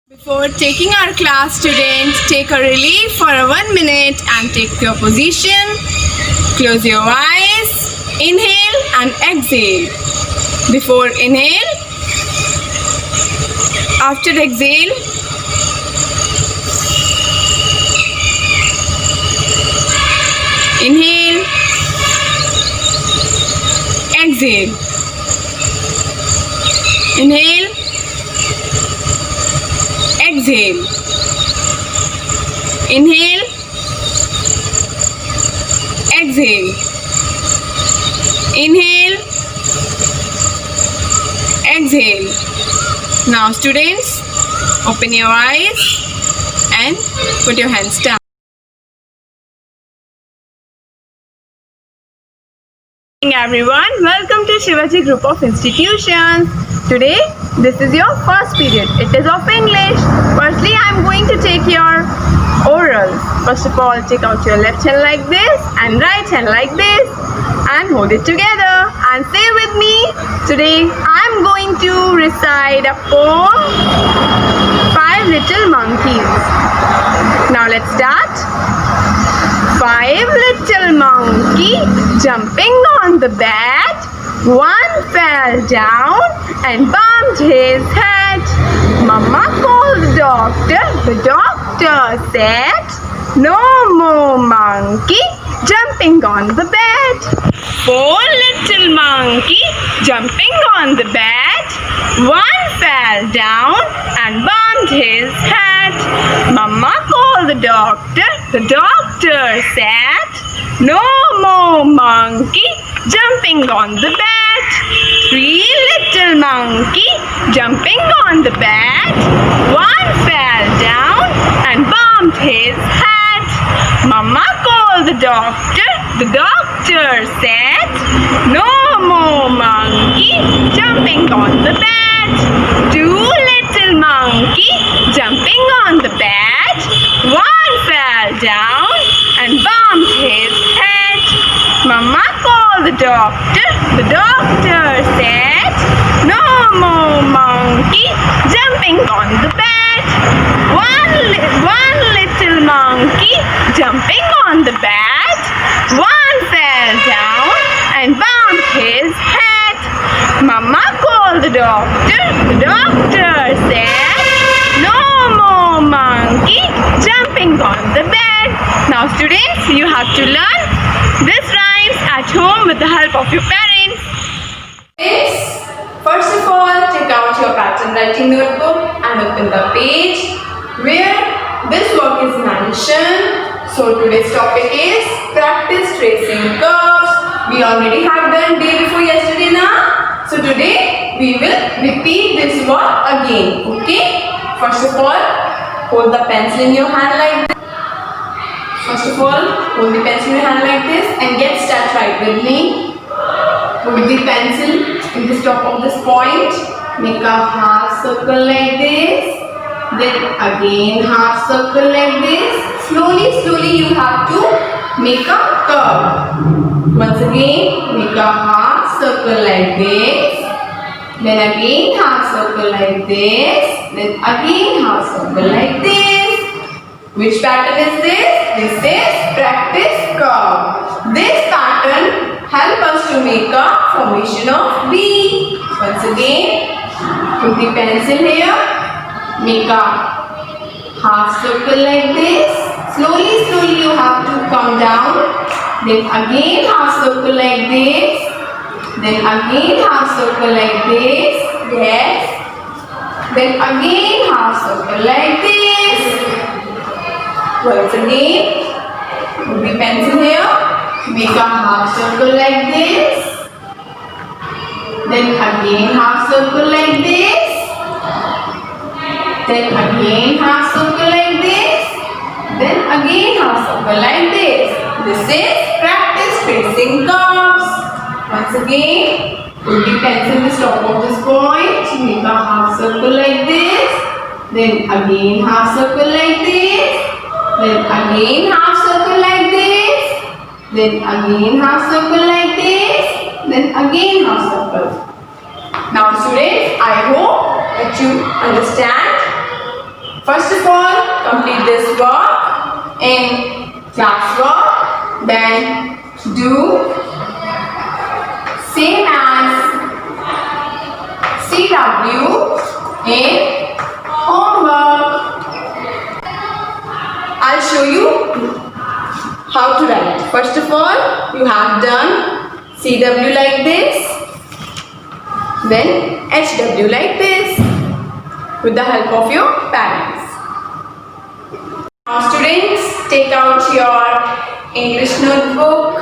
Before taking our class, students, take a relief for 1 minute and take your position. Close your eyes. Inhale and exhale. Before inhale, after exhale, inhale, exhale, inhale, exhale, inhale, exhale, inhale, exhale. Now students, open your eyes and put your hands down. Good morning everyone, welcome to Shivaji Group of Institutions. Today, this is your first period. It is of English. Firstly, I am going to take your oral. First of all, take out your left hand like this and right hand like this and hold it together and say with me. Today, I am going to recite a poem, Five Little Monkeys. Now let's start. Five little monkey jumping on the bed. One fell down and bumped his head. Mama called the doctor. The doctor said, "No more monkey jumping on the bed." Four little monkey jumping on the bed. One fell down and bumped his head. Mama called the doctor. The doctor said, "No more monkey jumping on the bed." Three little monkey jumping on the bed. One fell down and bumped his head. Mama called the doctor. The doctor said, "No more monkey jumping on the bed." Two little monkey jumping on the bed. One fell down and bumped his head. Mama called the doctor. The doctor said, "No more monkey jumping on the bed." One little monkey jumping on the bed. One fell down and bumped his head. Mama called the doctor. The doctor said, "No more monkey jumping on the bed." Now students, you have to learn this rhymes at home with the help of your parents. First of all, take out your pattern writing notebook and open the page where this work is mentioned. So today's topic is practice tracing curves. We already have done day before yesterday now. So today we will repeat this work again. Okay? First of all, hold the pencil in your hand like this. First of all, hold the pencil in your hand like this and get start right with me. Hold the pencil in the top of this point. Make a half circle like this. Then again half circle like this. Slowly you have to make a curve. Once again, make a half circle like this. Then again half circle like this. Then again half circle like this. Which pattern is this? This is practice curve. This pattern helps us to make a formation of V. Once again, put the pencil here. Make a half circle like this. Slowly you have to come down. Then again half circle like this. Then again half circle like this. Yes. Then again half circle like this. Once again, put the pencil here. Make a half circle like this. Then again half circle like this. Then again half circle like this. Then again half circle like this. This is practice tracing curves. Once again, put the pencil in the top of this point. Make a half circle like this. Then again half circle like this. Then again half circle like this. Then again half circle like this. Then again half circle. Now students, I hope that you understand First of all, complete this work in classwork. Then do same as CW in homework. I'll show you how to write. First of all, you have done CW like this, then HW like this, with the help of your parents. Now students, take out your English notebook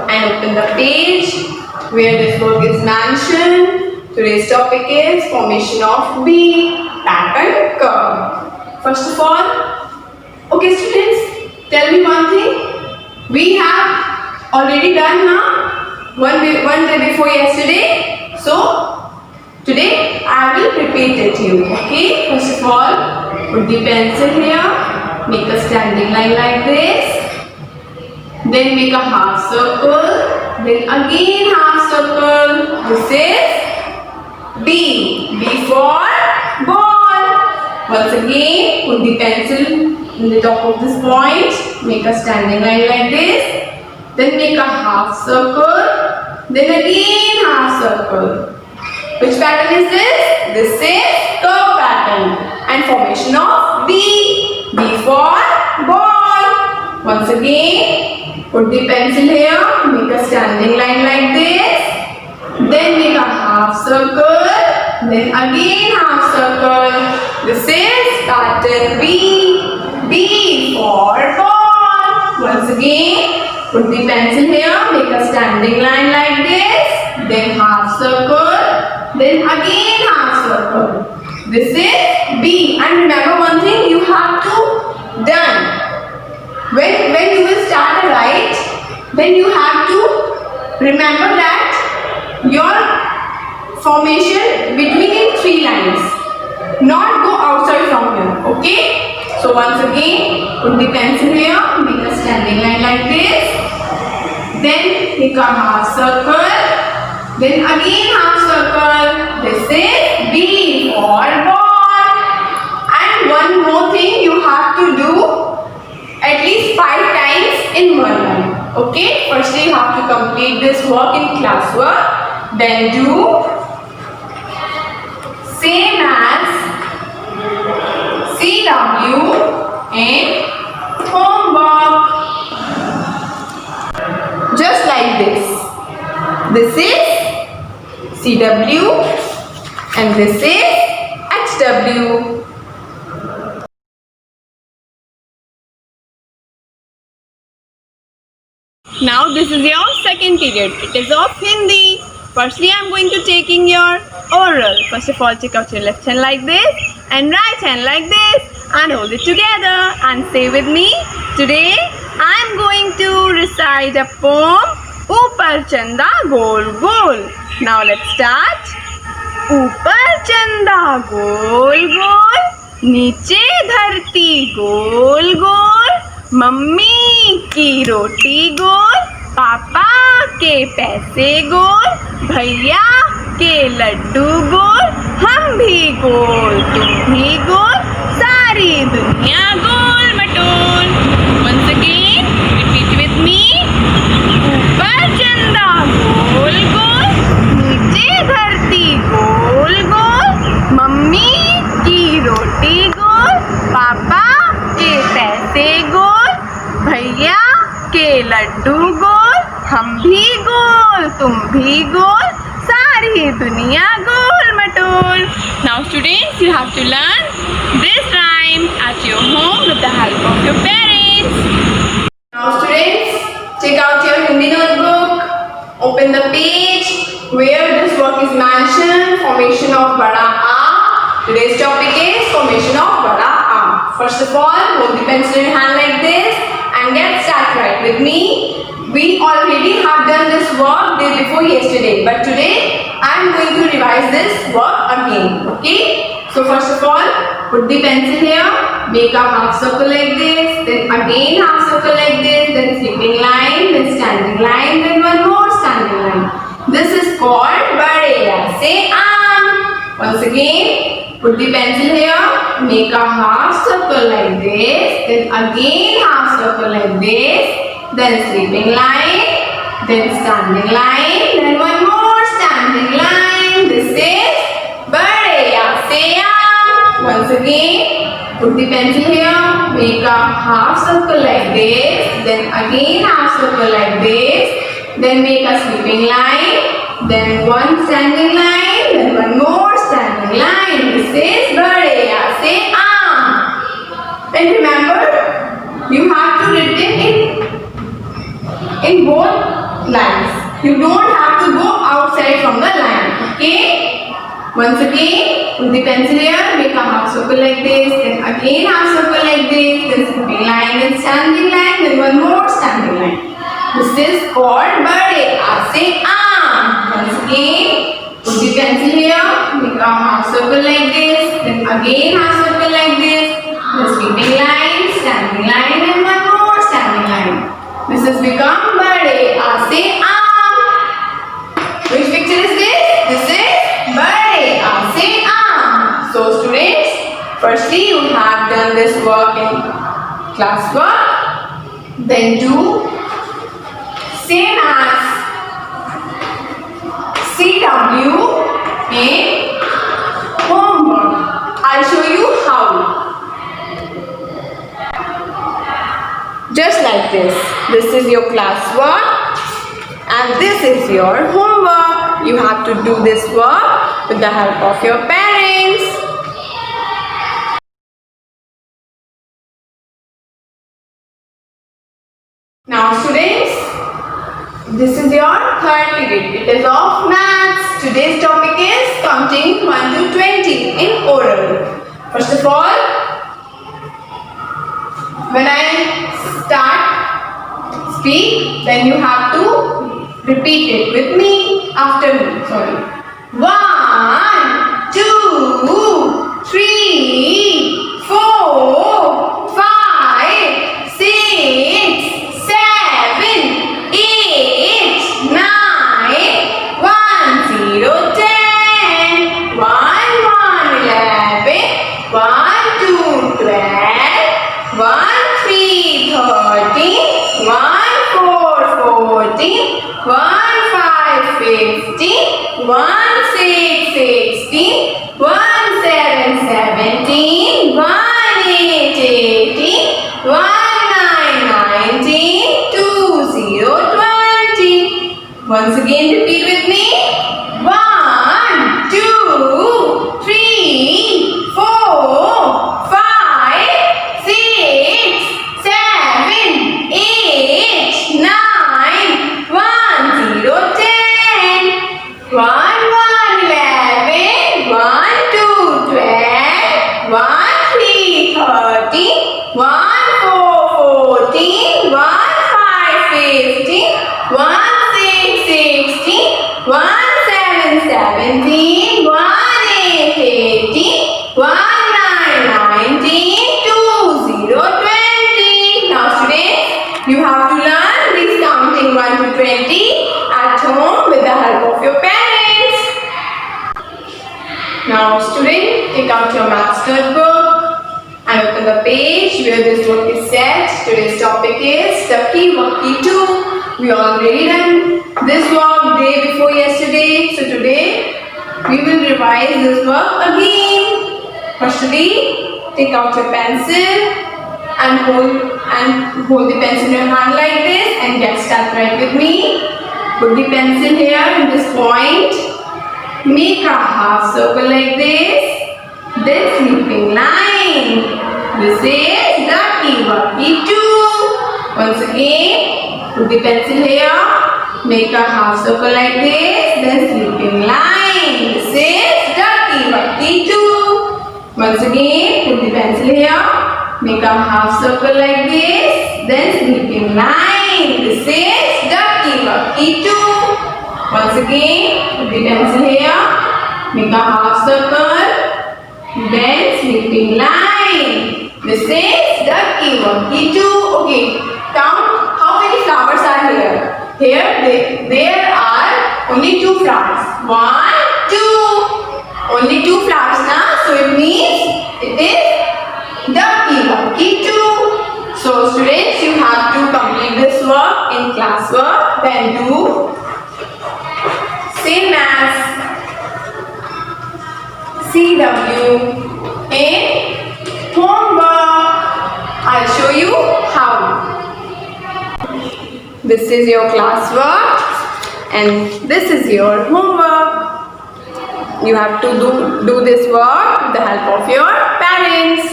and open the page where this work is mentioned. Today's topic is formation of B pattern curve. First of all, okay students, tell me one thing. We have already done now one day before yesterday. So today I will repeat it to you. Okay. First of all, put the pencil here. Make a standing line like this. Then make a half circle. Then again half circle. This is B. B for ball. Once again, put the pencil in the top of this point. Make a standing line like this. Then make a half circle. Then again half circle. Which pattern is this? This is curve pattern and formation of B. B for ball. Once again, put the pencil here. Make a standing line like this. Then make a half circle. Then again half circle. This is pattern B. B for ball. Once again, put the pencil here. Make a standing line like this. Then half circle. Then again half circle. This is B. And remember one thing, you have to done. When you will start a write, then you have to remember that your formation between in 3 lines. Not go outside from here. Okay? So once again, put the pencil here. Make a standing line like this. Then make a half circle. Then again half circle. This is B for ball. And one more thing you have to do at least 5 times in one line. Okay? Firstly you have to complete this work in classwork. Then do same as CW in homework. Just like this. This is CW and this is HW. Now this is your second period. It is of Hindi. Firstly, I am going to taking your oral. First of all, take out your left hand like this and right hand like this and hold it together and say with me. Today, I am going to recite a poem. Upar chanda gol gol. Now let's start. Upar chanda gol gol. नीचे धरती गोल गोल. Mummy की रोटी गोल. पापा के पैसे गोल. भैया के लड्डू गोल. हम भी गोल तुम भी गोल. सारी दुनिया गोल मटोल. Once again, repeat with me. ऊपर चंदा गोल गोल. नीचे धरती गोल गोल. मम्मी की रोटी गोल. पापा के पैसे गोल. भैया के लड्डू गोल. हम भी गोल तुम भी गोल. सारी दुनिया गोल मटोल. Now students, you have to learn this rhyme at your home with the help of your parents. Now students, take out your Hindi notebook. Open the page where this work is mentioned. Formation of Bada A. Today's topic is formation of Bada A. First of all, hold the pencil in your hand like this and get started right with me. We already have done this work day before yesterday, but today I am going to revise this work again. Okay? So first of all, put the pencil here, make a half circle like this, then again half circle like this, then skipping line, then standing line, then one more standing line. This is called Badeya. Say Am. Once again, Put the pencil here. Make a half circle like this. Then again half circle like this. Then sleeping line. Then standing line. Then one more standing line. This is Bade Ya Se Aam. Once again, put the pencil here. Make a half circle like this. Then again half circle like this. Then make a sleeping line. Then one standing line. Then one more standing line. This is Bade Ya Se Aam. And remember, you have to write in both lines. You don't have to go outside from the line. Okay? Once again, put the pencil here, make a half circle like this, then again half circle like this, then sleeping line, then standing line, then one more standing line. This is called Bade Ya Se Aam. Once again, put the pencil here, make a half circle like this, then again half circle like this, then sleeping line, standing line, and one more standing line. This has become Bade Ya Se Aam. Which picture is this? This is Bade Ya Se Aam. So students, firstly you have done this work in class work. Then do same as CW in homework. I'll show you how. Just like this. This is your class work and this is your homework. You have to do this work with the help of your parents. Now students, this is your third period. It is of maths. Today's topic is counting 1 to 20 in oral. First of all, when I start speak, then you have to repeat it with me, after me. Sorry. 1, 2, 3, 4, 5, 6, 7, 8, 9, 1, 0, 10, 1, 1, 11, 1, 2, 12, 1, 3, 13, 1, 4, 14, 1, 5, 15, 1, 6, 16, 1, 7, 17, 1, 8, 18, 1, 9, 19, 2, 0, 20. Once again repeat with me. 1, 2, 3, 4, 5, 6, 7, 8, 9, 1, 0, 10. 1, 1, 11, 1, 2, 12, 1, 3, 13, 1, 4, 14, 1, 5, 15, 1, 6, 16, 1, 7, 17, 1, 8, 18, 1, 9, 19, 2, 0, 20. Now students, you have to learn this counting 1 to 20 at home with the help of your parents. Now student, take out your maths notebook and open the page where this work is set. Today's topic is Stucky Wucky 2. We already done this work day before yesterday. So today we will revise this work again. Firstly, take out your pencil and hold the pencil in your hand like this and get started right with me. Put the pencil here in this point. Make a half circle like this. Then sleeping line. This is Ducky Wucky 2. Once again, put the pencil here. Make a half circle like this. Then sleeping line. This is Ducky Wucky 2. Once again, put the pencil here. Make a half circle like this. Then sleeping line. This is Ducky Wucky 2. Once again, put the pencil here. Make a half circle. Then sleeping line. This is Ducky Wucky 2. Okay, count how many flowers are here. Here there are only 2 flowers. 1, 2. Only 2 flowers now. So it means it is ducky, ducky too. So students, you have to complete this work in classwork, then do same as CW in homework. I'll show you how. This is your classwork and this is your homework. You have to do this work with the help of your parents.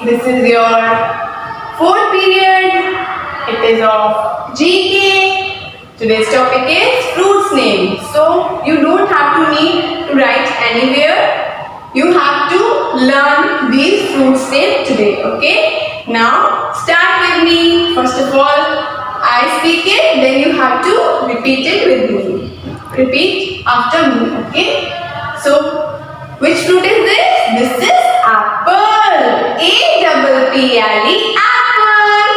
This is your fourth period. It is of GK. Today's topic is fruits name. So you don't have to need to write anywhere. You have to learn these fruits name today. Okay. Now start with me. First of all, I speak it. Then you have to repeat it with me. Repeat after me. Okay. So which fruit is this? This is apple. A-double-P-L-E, apple.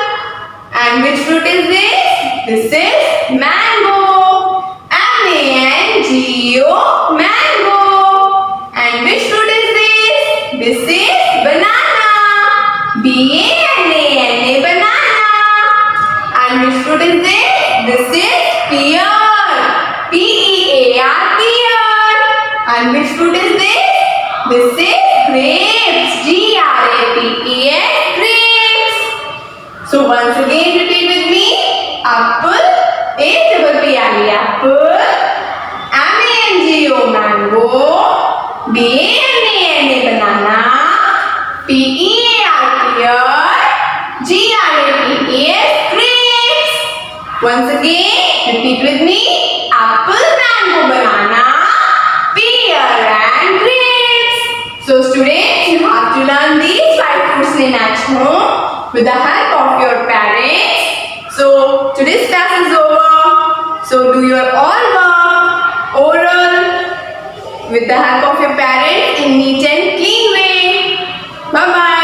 And which fruit is this? This is mango. M-A-N-G-O, mango. And which fruit is this? This is banana. B-A-N-A-N-A, banana. And which fruit is this? This is pear. P-E-A-R, pear. And which fruit is this? This is grapes. G-R-A-P-E-S, grapes. So once again repeat with me. Apple. A-double-P-L-E, apple. M-A-N-G-O, mango. B-A-N-A-N-A, banana. P-E-A-R, pear. G-R-A-P-E-S, grapes. Once again repeat with me. Apple, mango, banana, pear and grapes. So students, you have to learn these 5 fruits name at home with the help of your parents. So today's class is over. So do your all work, oral, with the help of your parents in neat and clean way. Bye bye.